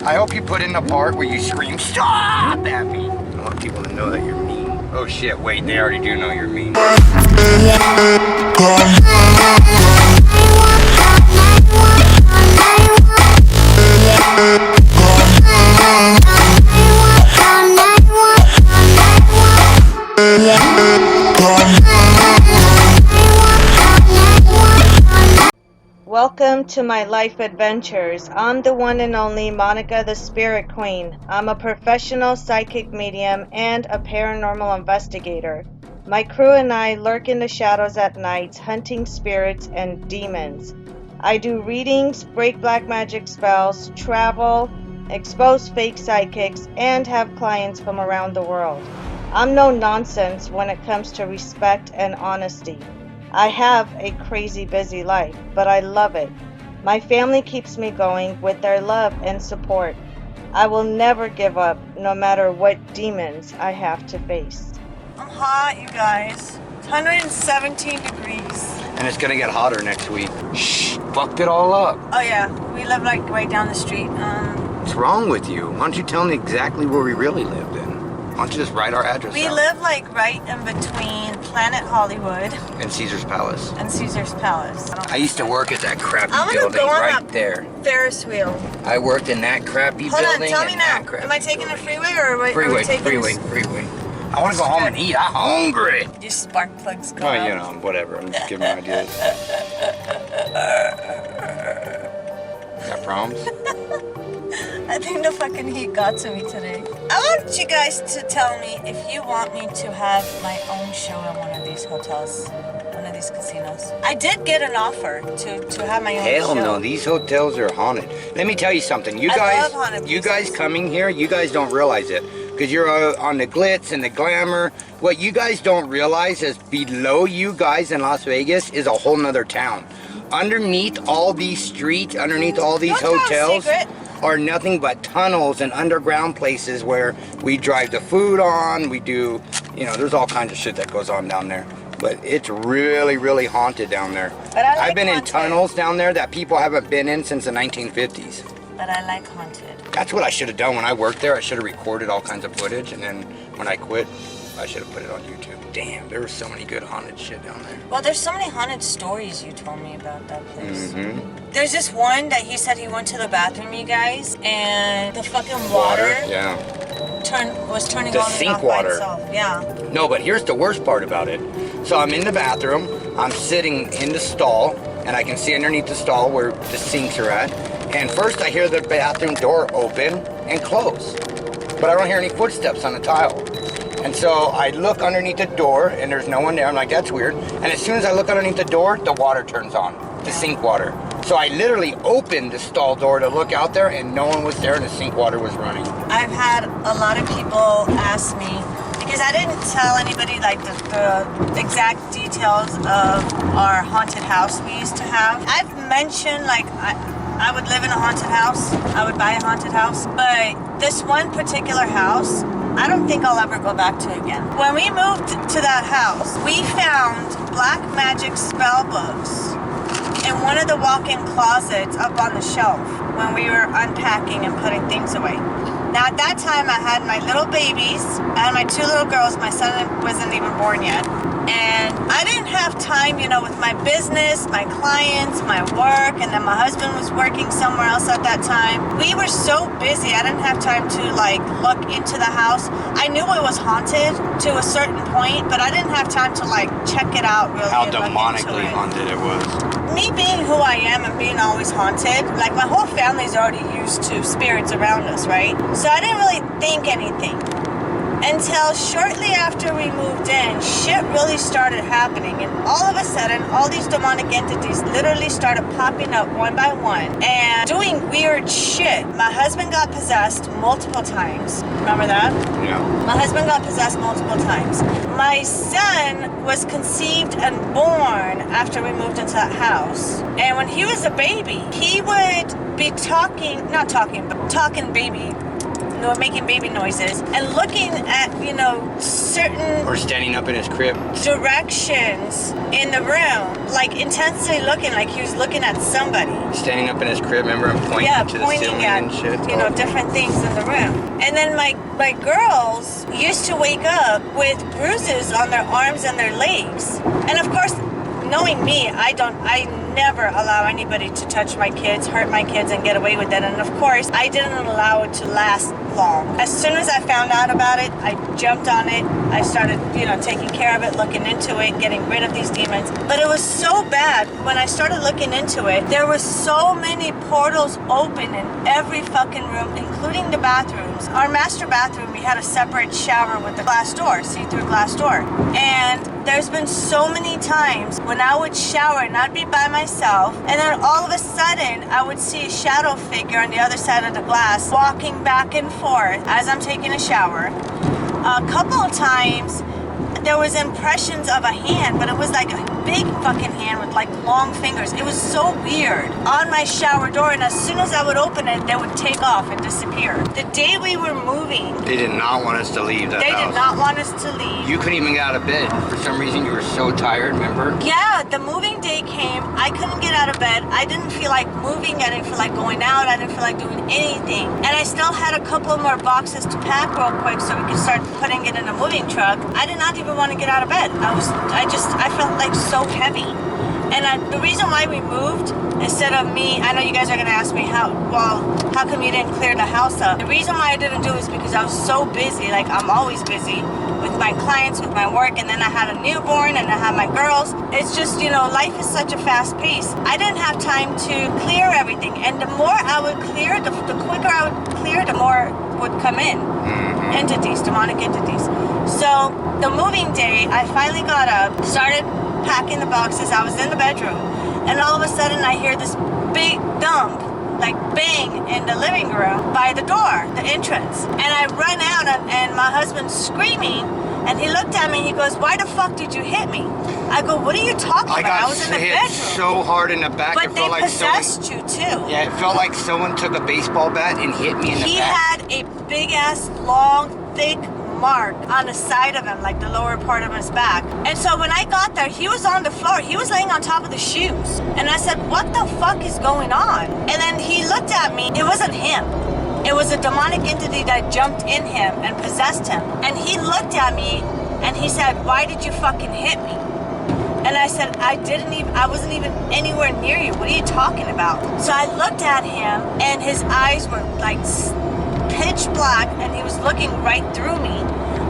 I hope you put in the part where you scream, "Stop!" at me. I want people to know that you're mean. Oh shit, wait, they already do know you're mean. Welcome to my life adventures. I'm the one and only Monica the Spirit Queen. I'm a professional psychic medium and a paranormal investigator. My crew and I lurk in the shadows at nights, hunting spirits and demons. I do readings, break black magic spells, travel, expose fake psychics, and have clients from around the world. I'm no nonsense when it comes to respect and honesty. I have a crazy busy life, but I love it. My family keeps me going with their love and support. I will never give up, no matter what demons I have to face. I'm hot, you guys. It's 117 degrees. And it's gonna get hotter next week. Shh, fucked it all up. Oh yeah, we live like right down the street. What's wrong with you? Why don't you tell me exactly where we really lived in? Why don't you just write our address We out? live like right in between Planet Hollywood And Caesar's Palace. and Caesar's Palace. I used to work at that crappy I'm gonna building go on right that there. Ferris wheel. I worked in that crappy Hold building. on, tell me and now. that crappy Am I taking the building. freeway or are we taking Freeway. I want to go home and eat. I'm hungry. Your spark plugs go Well, out. you know, whatever. I'm just giving ideas. Got problems? I think the fucking heat got to me today. I want you guys to tell me if you want me to have my own show in one of these hotels, one of these casinos. I did get an offer to have my own show. Hell no, these hotels are haunted. Let me tell you something. You I guys, love haunted you guys places. coming here, you guys don't realize it. Because you're on the glitz and the glamour. What you guys don't realize is below you guys in Las Vegas is a whole nother town. Underneath all these streets, underneath all these Don't tell a hotels, secret. are nothing but tunnels and underground places where we drive the food on, we do, you know, there's all kinds of shit that goes on down there. But it's really, really haunted down there. But I like I've been haunted. in tunnels down there that people haven't been in since the 1950s. But I like haunted. That's what I should have done when I worked there. I should have recorded all kinds of footage, and then when I quit, I should have put it on YouTube. Damn, there was so many good haunted shit down there. Well, there's so many haunted stories you told me about that place. Mm-hmm. There's this one that he said he went to the bathroom, you guys, and the fucking water Yeah. was turning The on and sink off water. by itself. Yeah. No, but here's the worst part about it. So I'm in the bathroom, I'm sitting in the stall, and I can see underneath the stall where the sinks are at. And first I hear the bathroom door open and close. But I don't hear any footsteps on the tile. And so I look underneath the door and there's no one there. I'm like, that's weird. And as soon as I look underneath the door, the water turns on, the sink water. So I literally opened the stall door to look out there and no one was there and the sink water was running. I've had a lot of people ask me, because I didn't tell anybody like the exact details of our haunted house we used to have. I've mentioned like I would live in a haunted house, I would buy a haunted house, but this one particular house, I don't think I'll ever go back to again. When we moved to that house, we found black magic spell books in one of the walk-in closets up on the shelf when we were unpacking and putting things away. Now at that time I had my little babies, I had my two little girls, my son wasn't even born yet. And I didn't have time, you know, with my business, my clients, my work, and then my husband was working somewhere else at that time. We were so busy, I didn't have time to like look into the house. I knew it was haunted to a certain point, but I didn't have time to like check it out really. How and look demonically into it. haunted it was. Me being who I am and being always haunted, like my whole family's already used to spirits around us, right? So I didn't really think anything. Until shortly after we moved in, shit really started happening. And all of a sudden, all these demonic entities literally started popping up one by one and doing weird shit. My husband got possessed multiple times. Remember that? Yeah. My husband got possessed multiple times. My son was conceived and born after we moved into that house. And when he was a baby, he would be talking baby. making baby noises, and looking at, you know, certain Or standing up in his crib. directions in the room, like intensely looking, like he was looking at somebody. Standing up in his crib, remember him pointing to the Pointing ceiling at, and shit? you know, different things in the room. And then my girls used to wake up with bruises on their arms and their legs. And of course, knowing me, I never allow anybody to touch my kids, hurt my kids, and get away with it. And of course, I didn't allow it to last long. As soon as I found out about it, I jumped on it. I started, you know, taking care of it, looking into it, getting rid of these demons. But it was so bad when I started looking into it. There were so many portals open in every fucking room, including the bathrooms. Our master bathroom, we had a separate shower with a glass door, see-through glass door. And there's been so many times when I would shower and I'd be by myself, and then all of a sudden I would see a shadow figure on the other side of the glass walking back and forth as I'm taking a shower. A couple of times there was impressions of a hand, but it was like a big fucking hand with like long fingers. It was so weird on my shower door, and as soon as I would open it, they would take off and disappear. The day we were moving, They did not want us to leave that they house. did not want us to leave. You couldn't even get out of bed. For some reason, you were so tired, remember? Yeah, the moving day came. I couldn't get out of bed. I didn't feel like moving. I didn't feel like going out. I didn't feel like doing anything. And I still had a couple more boxes to pack real quick so we could start putting it in a moving truck. I did not even want to get out of bed. I felt like so heavy. And the reason why we moved, instead of me, I know you guys are going to ask me how come you didn't clear the house up? The reason why I didn't do it is because I was so busy. Like, I'm always busy with my clients, with my work, and then I had a newborn and I had my girls. It's just, you know, life is such a fast pace. I didn't have time to clear everything. And the more I would clear, the quicker I would clear, the more would come in. Entities, demonic entities. So the moving day, I finally got up, started packing the boxes. I was in the bedroom, and all of a sudden I hear this big thump, like bang, in the living room by the door, the entrance. And I run out, and my husband's screaming, and he looked at me and he goes, "Why the fuck did you hit me?" I go, "What are you talking about? I was in the hit bedroom." so hard in the back. But it they felt like possessed you too. Yeah, it felt like someone took a baseball bat and hit me in the He back. had a big ass, long, thick mark on the side of him, like the lower part of his back. And so when I got there, he was on the floor. He was laying on top of the shoes. And I said, "What the fuck is going on?" And then he looked at me. It wasn't him. It was a demonic entity that jumped in him and possessed him. And he looked at me and he said, "Why did you fucking hit me?" And I said, I wasn't even anywhere near you. What are you talking about?" So I looked at him, and his eyes were like pitch black, and he was looking right through me.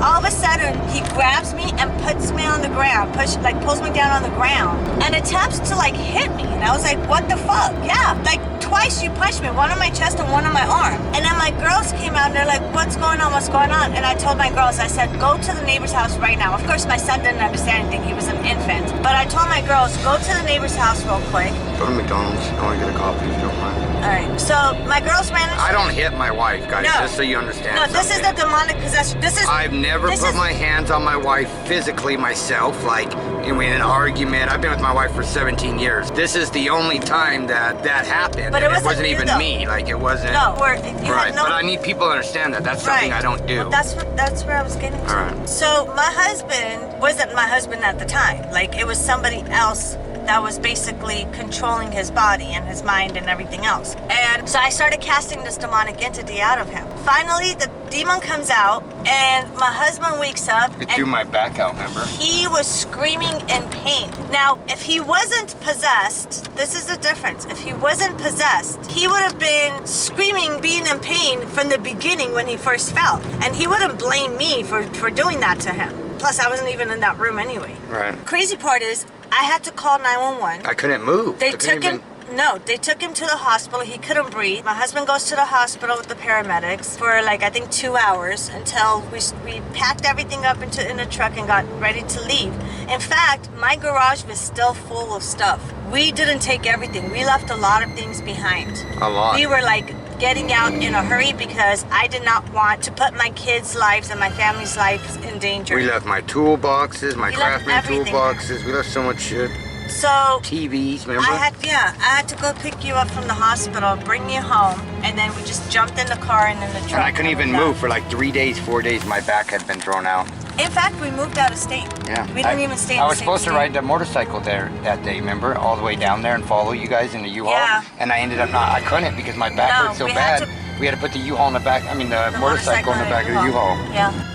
All of a sudden, he grabs me and puts me on the ground, pulls me down on the ground, and attempts to like hit me. And I was like, "What the fuck?" Yeah, like twice you punched me, one on my chest and one on my arm. And then my girls came out and they're like, "What's going on? What's going on?" And I told my girls, I said, "Go to the neighbor's house right now." Of course, my son didn't understand anything. He was an infant. But I told my girls, "Go to the neighbor's house real quick." Go to McDonald's. I want to get a coffee if you don't mind. All right. So my girls ran. I don't hit my wife, guys, No. just so you understand. No, this is the demonic possession. I've never put my hands on my wife physically myself, like in an argument. I've been with my wife for 17 years. This is the only time that happened. But it wasn't even you, though. me. Like, it wasn't. No, Right, but I need people to understand that. That's something I don't do. Well, that's where I was getting to. All right. So my husband wasn't my husband at the time. Like, it was somebody else that was basically controlling his body and his mind and everything else. And so I started casting this demonic entity out of him. Finally, the demon comes out, and my husband wakes up. It threw my back out, remember? He was screaming in pain. Now, if he wasn't possessed, this is the difference. If he wasn't possessed, he would have been screaming, being in pain from the beginning when he first fell. And he wouldn't blame me for doing that to him. Plus, I wasn't even in that room anyway. Right. Crazy part is, I had to call 911. I couldn't move. They took him to the hospital. He couldn't breathe. My husband goes to the hospital with the paramedics for like, I think 2 hours until we packed everything up in a truck and got ready to leave. In fact, my garage was still full of stuff. We didn't take everything. We left a lot of things behind. A lot. We were like getting out in a hurry because I did not want to put my kids' lives and my family's lives in danger. We left my toolboxes, my We left craftsman everything toolboxes. We left so much shit. So TVs, remember? I had to go pick you up from the hospital, bring you home, and then we just jumped in the car and in the truck. And I couldn't even move for like 3 days, 4 days. My back had been thrown out. In fact, we moved out of state. Yeah. We didn't even stay in I the was same supposed to state. ride the motorcycle there that day, remember? All the way down there and follow you guys in the U-Haul. Yeah. And I ended up I couldn't because my back No, hurt so we had bad. We had to put the U-Haul in the back, the motorcycle in the back of the U-Haul. Yeah.